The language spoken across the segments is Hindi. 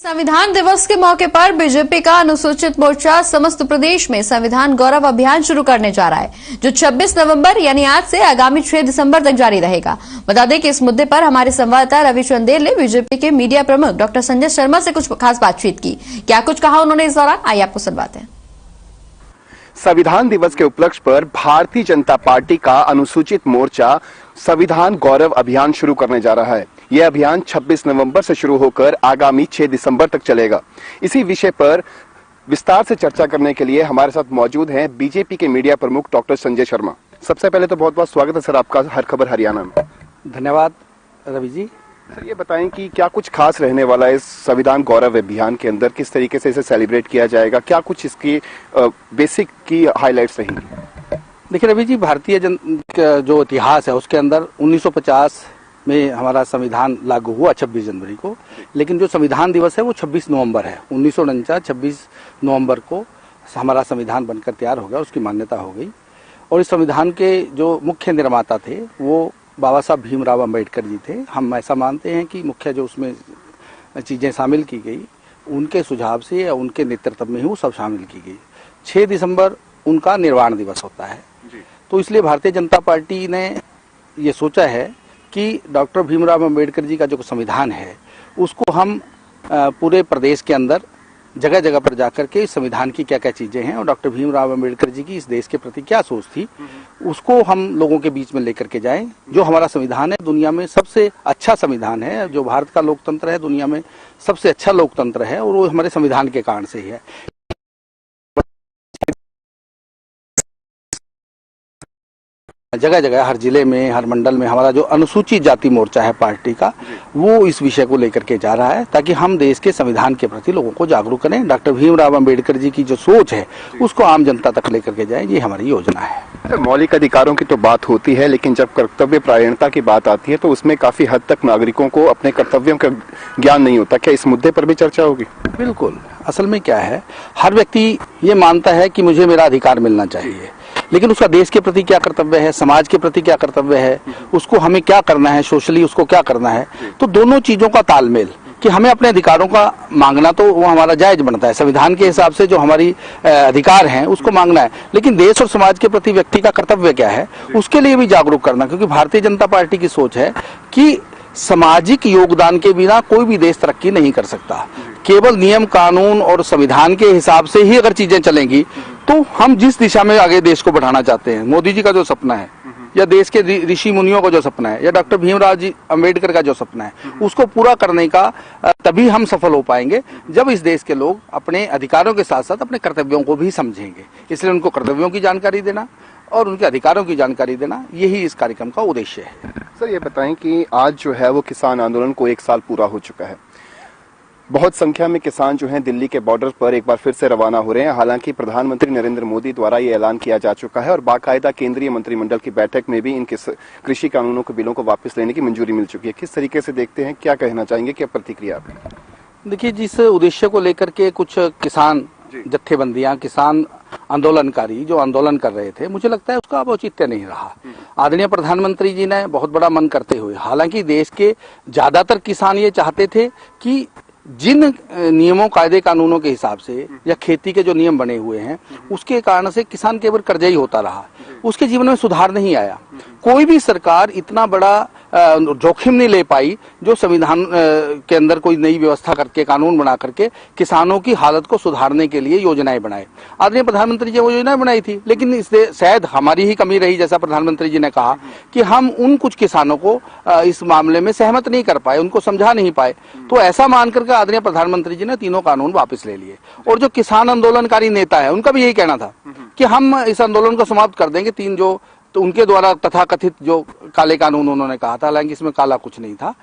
संविधान दिवस के मौके पर बीजेपी का अनुसूचित मोर्चा समस्त प्रदेश में संविधान गौरव अभियान शुरू करने जा रहा है, जो 26 नवंबर यानी आज से आगामी 6 दिसंबर तक जारी रहेगा। बता दें कि इस मुद्दे पर हमारे संवाददाता रवि चंदेल ने बीजेपी के मीडिया प्रमुख डॉक्टर संजय शर्मा से कुछ खास बातचीत की। क्या कुछ कहा उन्होंने इस दौरान, आइए आपको सुनवाते हैं। संविधान दिवस के उपलक्ष्य पर भारतीय जनता पार्टी का अनुसूचित मोर्चा संविधान गौरव अभियान शुरू करने जा रहा है। यह अभियान 26 नवंबर से शुरू होकर आगामी 6 दिसंबर तक चलेगा। इसी विषय पर विस्तार से चर्चा करने के लिए हमारे साथ मौजूद हैं बीजेपी के मीडिया प्रमुख डॉक्टर संजय शर्मा। सबसे पहले तो बहुत बहुत स्वागत है सर आपका हर खबर हरियाणा में। धन्यवाद रवि जी। सर ये बताएं कि क्या कुछ खास रहने वाला है इस संविधान गौरव अभियान के अंदर, किस तरीके से इसे सेलिब्रेट किया जाएगा, क्या कुछ इसकी बेसिक की हाईलाइट्स रहेंगी? देखिए रवि जी, भारतीय जो इतिहास है उसके अंदर 1950 में हमारा संविधान लागू हुआ 26 जनवरी को, लेकिन जो संविधान दिवस है वो 26 नवंबर है। 1949 26 नवंबर को हमारा संविधान बनकर तैयार हो गया, उसकी मान्यता हो गई। और इस संविधान के जो मुख्य निर्माता थे वो बाबा साहब भीमराव अंबेडकर जी थे। हम ऐसा मानते हैं कि मुख्य जो उसमें चीज़ें शामिल की गई उनके सुझाव से या उनके नेतृत्व में ही वो सब शामिल की गई। 6 दिसंबर उनका निर्वाण दिवस होता है, तो इसलिए भारतीय जनता पार्टी ने ये सोचा है कि डॉक्टर भीमराव अंबेडकर जी का जो संविधान है उसको हम पूरे प्रदेश के अंदर जगह जगह पर जाकर के इस संविधान की क्या क्या चीजें हैं और डॉक्टर भीमराव अंबेडकर जी की इस देश के प्रति क्या सोच थी उसको हम लोगों के बीच में लेकर के जाएं। जो हमारा संविधान है दुनिया में सबसे अच्छा संविधान है, जो भारत का लोकतंत्र है दुनिया में सबसे अच्छा लोकतंत्र है और वो हमारे संविधान के कारण से ही है। जगह जगह हर जिले में हर मंडल में हमारा जो अनुसूचित जाति मोर्चा है पार्टी का, वो इस विषय को लेकर के जा रहा है ताकि हम देश के संविधान के प्रति लोगों को जागरूक करें। डॉक्टर भीमराव अंबेडकर जी की जो सोच है उसको आम जनता तक लेकर के जाएं, ये हमारी योजना है। मौलिक अधिकारों की तो बात होती है, लेकिन जब कर्तव्य परायणता की बात आती है तो उसमें काफी हद तक नागरिकों को अपने कर्तव्यों का ज्ञान नहीं होता। क्या इस मुद्दे पर भी चर्चा होगी? बिल्कुल। असल में क्या है, हर व्यक्ति ये मानता है कि मुझे मेरा अधिकार मिलना चाहिए, लेकिन उसका देश के प्रति क्या कर्तव्य है, समाज के प्रति क्या कर्तव्य है, उसको हमें क्या करना है, सोशली उसको क्या करना है। तो दोनों चीजों का तालमेल कि हमें अपने अधिकारों का मांगना तो वो हमारा जायज बनता है, संविधान के हिसाब से जो हमारी अधिकार हैं उसको मांगना है, लेकिन देश और समाज के प्रति व्यक्ति का कर्तव्य क्या है उसके लिए भी जागरूक करना। क्योंकि भारतीय जनता पार्टी की सोच है कि सामाजिक योगदान के बिना कोई भी देश तरक्की नहीं कर सकता। केवल नियम कानून और संविधान के हिसाब से ही अगर चीजें चलेंगी तो हम जिस दिशा में आगे देश को बढ़ाना चाहते हैं, मोदी जी का जो सपना है या देश के ऋषि मुनियों का जो सपना है या डॉक्टर भीमराव जी अंबेडकर का जो सपना है, उसको पूरा करने का तभी हम सफल हो पाएंगे जब इस देश के लोग अपने अधिकारों के साथ साथ अपने कर्तव्यों को भी समझेंगे। इसलिए उनको कर्तव्यों की जानकारी देना और उनके अधिकारों की जानकारी देना, यही इस कार्यक्रम का उद्देश्य है। सर ये बताएं कि आज जो है वो किसान आंदोलन को 1 साल पूरा हो चुका है। बहुत संख्या में किसान जो हैं दिल्ली के बॉर्डर पर एक बार फिर से रवाना हो रहे हैं। हालांकि प्रधानमंत्री नरेंद्र मोदी द्वारा ये ऐलान किया जा चुका है और बाकायदा केंद्रीय मंत्रिमंडल की बैठक में भी इन कृषि कानूनों के बिलों को वापस लेने की मंजूरी मिल चुकी है। किस तरीके से देखते हैं, क्या कहना चाहेंगे, क्या प्रतिक्रिया आपकी? देखिए, जिस उद्देश्य को लेकर के कुछ किसान जत्थेबंदियां, किसान आंदोलनकारी जो आंदोलन कर रहे थे, मुझे लगता है उसका अब औचित्य नहीं रहा। आदरणीय प्रधानमंत्री जी ने बहुत बड़ा मन करते हुए, हालांकि देश के ज्यादातर किसान ये चाहते थे कि जिन नियमों कायदे कानूनों के हिसाब से या खेती के जो नियम बने हुए हैं उसके कारण से किसान केवल कर्जा ही होता रहा, उसके जीवन में सुधार नहीं आया। कोई भी सरकार इतना बड़ा जोखिम नहीं ले पाई जो संविधान के अंदर कोई नई व्यवस्था करके कानून बना करके किसानों की हालत को सुधारने के लिए योजनाएं बनाए। आदरणीय प्रधानमंत्री जी वो योजनाएं बनाई थी, लेकिन इससे शायद हमारी ही कमी रही, जैसा प्रधानमंत्री जी ने कहा कि हम उन कुछ किसानों को इस मामले में सहमत नहीं कर पाए, उनको समझा नहीं पाए। तो ऐसा मान करके आदरणीय प्रधानमंत्री जी ने तीनों कानून वापस ले लिए। और जो किसान आंदोलनकारी नेता है उनका भी यही कहना था कि हम इस आंदोलन को समाप्त कर देंगे। 3 जो तो उनके द्वारा तथाकथित जो काले कानून उन्होंने कहा था, हालांकि इसमें काला कुछ नहीं था,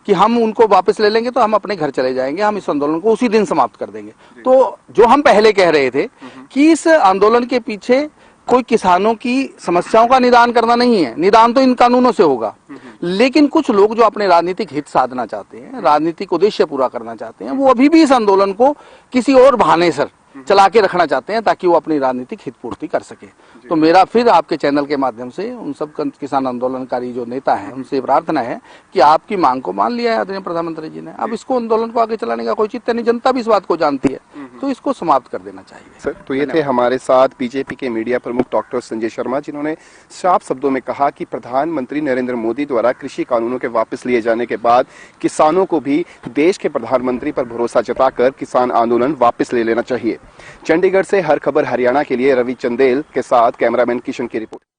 कि हम उनको वापस ले लेंगे तो हम अपने घर चले जाएंगे, हम इस आंदोलन को उसी दिन समाप्त कर देंगे। तो जो हम पहले कह रहे थे कि इस आंदोलन के पीछे कोई किसानों की समस्याओं का निदान करना नहीं है, निदान तो इन कानूनों से होगा, लेकिन कुछ लोग जो अपने राजनीतिक हित साधना चाहते हैं, राजनीतिक उद्देश्य पूरा करना चाहते हैं, वो अभी भी इस आंदोलन को किसी और बहाने से चला के रखना चाहते हैं ताकि वो अपनी राजनीतिक हित पूर्ति कर सके। तो मेरा फिर आपके चैनल के माध्यम से उन सब किसान आंदोलनकारी जो नेता हैं उनसे प्रार्थना है कि आपकी मांग को मान लिया है आदरणीय प्रधानमंत्री जी ने। अब इसको आंदोलन को आगे चलाने का कोई चिंता नहीं, जनता भी इस बात को जानती है, तो इसको समाप्त कर देना चाहिए। सर, तो ये थे हमारे साथ बीजेपी के मीडिया प्रमुख डॉक्टर संजय शर्मा, जिन्होंने साफ शब्दों में कहा कि प्रधानमंत्री नरेंद्र मोदी द्वारा कृषि कानूनों के वापस लिए जाने के बाद किसानों को भी देश के प्रधानमंत्री पर भरोसा जताकर किसान आंदोलन वापस ले लेना चाहिए। चंडीगढ़ से हर खबर हरियाणा के लिए रवि चंदेल के साथ कैमरामैन किशन की रिपोर्ट।